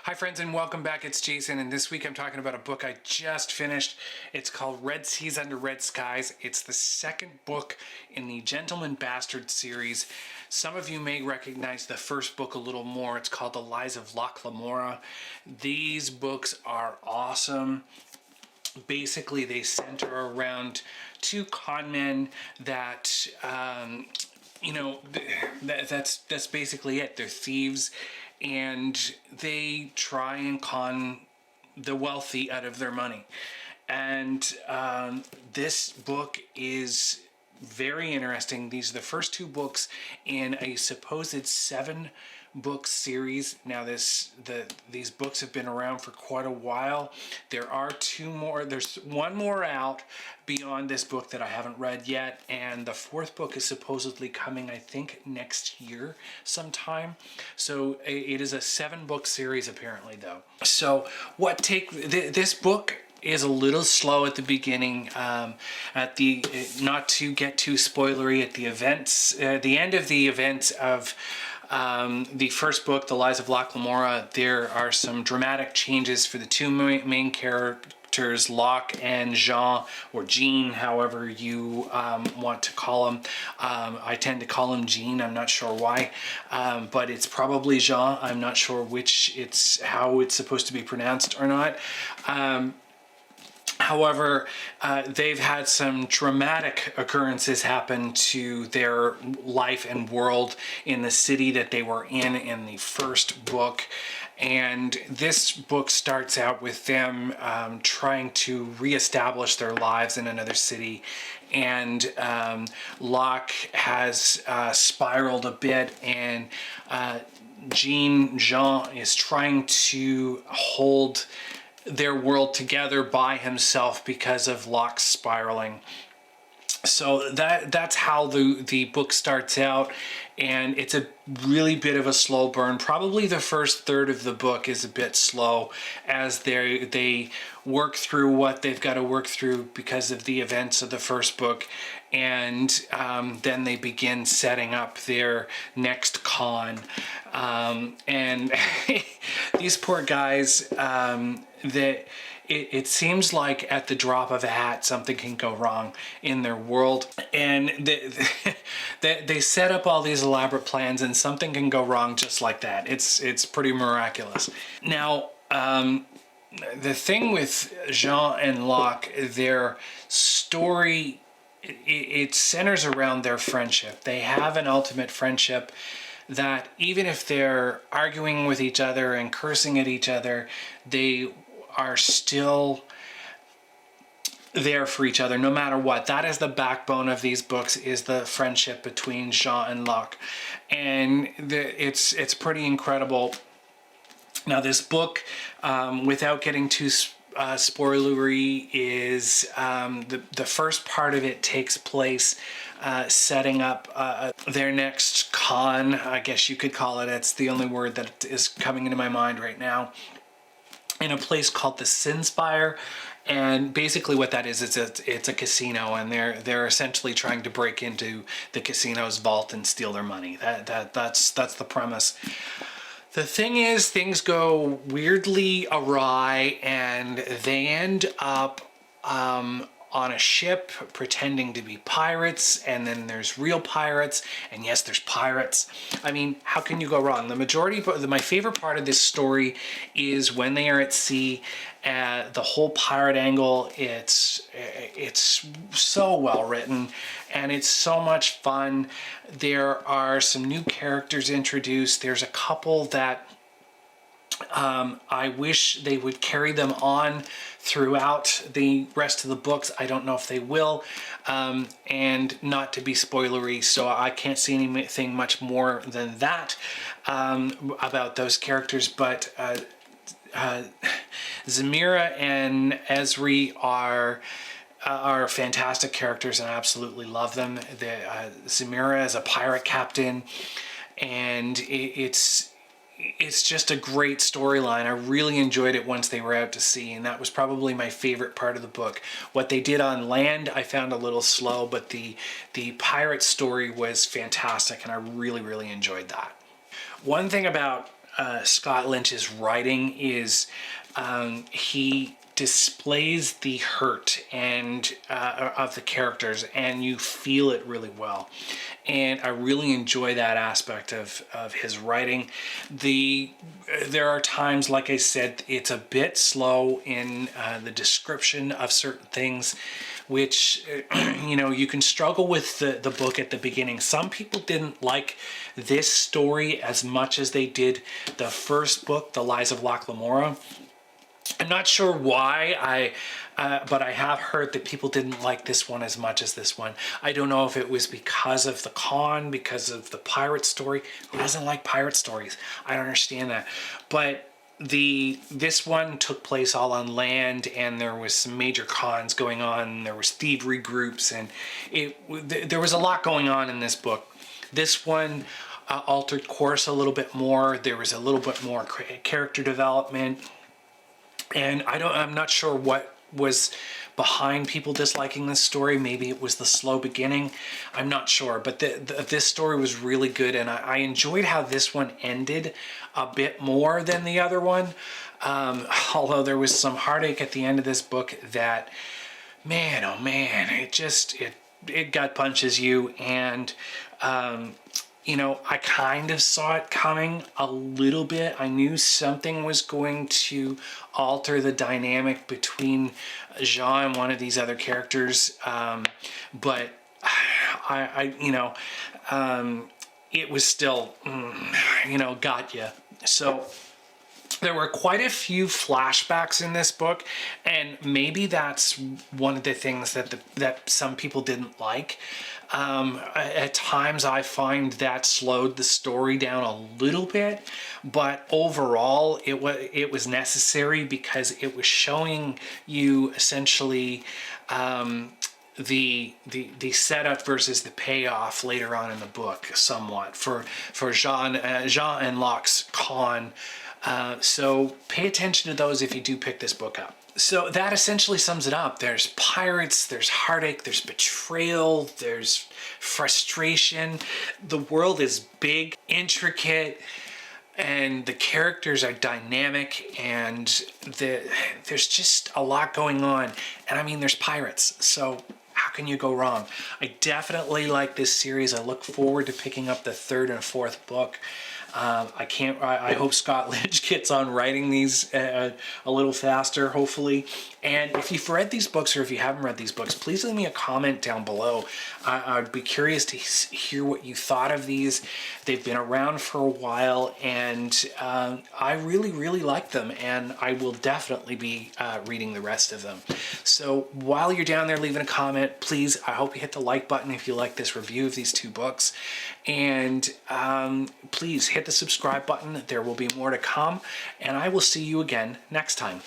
Hi friends and welcome back, it's Jason, and this week I'm talking about a book I just finished. It's called Red Seas Under Red Skies. It's the second book in the Gentleman Bastard series. Some of you may recognize the first book a little more. It's called The Lies of Locke Lamora. These books are awesome. Basically, they center around two con men that, that's basically it. They're thieves, and they try and con the wealthy out of their money. And this book is very interesting. These are the first two books in a supposed 7-book series. Now these books have been around for quite a while. There are two more. There's one more out beyond this book that I haven't read yet, and the fourth book is supposedly coming, I think, next year sometime. So it is a 7-book series apparently, though. So this book is a little slow at the beginning. Not to get too spoilery, at the end of the events of the first book, The Lies of Locke Lamora, there are some dramatic changes for the two main characters, Locke and Jean, or Jean, however you want to call him. I tend to call him Jean. I'm not sure why, but it's probably Jean. I'm not sure how it's supposed to be pronounced or not. However, they've had some dramatic occurrences happen to their life and world in the city that they were in the first book. And this book starts out with them trying to reestablish their lives in another city. And Locke has spiraled a bit, and Jean is trying to hold their world together by himself because of Locke's spiraling. So that's how the book starts out, and it's a really bit of a slow burn. Probably the first third of the book is a bit slow as they work through what they've got to work through because of the events of the first book, and then they begin setting up their next con. And these poor guys, it seems like at the drop of a hat something can go wrong in their world, and they set up all these elaborate plans and something can go wrong just like that. It's pretty miraculous. Now the thing with Jean and Locke, their story, it centers around their friendship. They have an ultimate friendship that even if they're arguing with each other and cursing at each other, they are still there for each other no matter what. That is the backbone of these books, is the friendship between Jean and Locke. And it's pretty incredible. Now this book, without getting too spoilery, is the first part of it takes place setting up their next con, I guess you could call it. It's the only word that is coming into my mind right now, in a place called the Sinspire. And basically what that is, it's a casino, and they're essentially trying to break into the casino's vault and steal their money. That's the premise. The thing is, things go weirdly awry, and they end up on a ship pretending to be pirates, and then there's real pirates, and yes, there's pirates. I mean, how can you go wrong? My favorite part of this story is when they are at sea. The whole pirate angle, it's so well written, and it's so much fun. There are some new characters introduced. There's a couple that I wish they would carry them on throughout the rest of the books. I don't know if they will, and not to be spoilery, so I can't see anything much more than that about those characters. But Zamira and Esri are fantastic characters, and I absolutely love them. Zamira is a pirate captain, and it's just a great storyline. I really enjoyed it once they were out to sea, and that was probably my favorite part of the book. What they did on land I found a little slow, but the pirate story was fantastic, and I really enjoyed that. One thing about Scott Lynch's writing is he displays the hurt and of the characters, and you feel it really well. And I really enjoy that aspect of his writing. There are times, like I said, it's a bit slow in the description of certain things, which you can struggle with the book at the beginning. Some people didn't like this story as much as they did the first book, The Lies of Locke Lamora. I'm not sure why, but I have heard that people didn't like this one as much as this one. I don't know if it was because of the con, because of the pirate story. Who doesn't like pirate stories? I don't understand that. But this one took place all on land, and there was some major cons going on. There was thievery groups, and there was a lot going on in this book. This one altered course a little bit more. There was a little bit more character development. And I'm not sure what was behind people disliking this story. Maybe it was the slow beginning. I'm not sure. But this story was really good. And I enjoyed how this one ended a bit more than the other one. Although there was some heartache at the end of this book that, man, oh man, it gut punches you. And, I kind of saw it coming a little bit. I knew something was going to alter the dynamic between Jean and one of these other characters, but it was still, got you. So there were quite a few flashbacks in this book, and maybe that's one of the things that some people didn't like. At times I find that slowed the story down a little bit, but overall it was necessary because it was showing you essentially the setup versus the payoff later on in the book somewhat for Jean and Locke's con. So pay attention to those if you do pick this book up. So that essentially sums it up. There's pirates, there's heartache, there's betrayal, there's frustration. The world is big, intricate, and the characters are dynamic, and there's just a lot going on. And I mean, there's pirates, so how can you go wrong? I definitely like this series. I look forward to picking up the third and fourth book. I hope Scott Lynch gets on writing these a little faster, hopefully. And if you've read these books, or if you haven't read these books, please leave me a comment down below. I'd be curious to hear what you thought of these. They've been around for a while, and I really, really like them, and I will definitely be reading the rest of them. So while you're down there leaving a comment, please, I hope you hit the like button if you like this review of these two books. And please hit the subscribe button. There will be more to come, and I will see you again next time.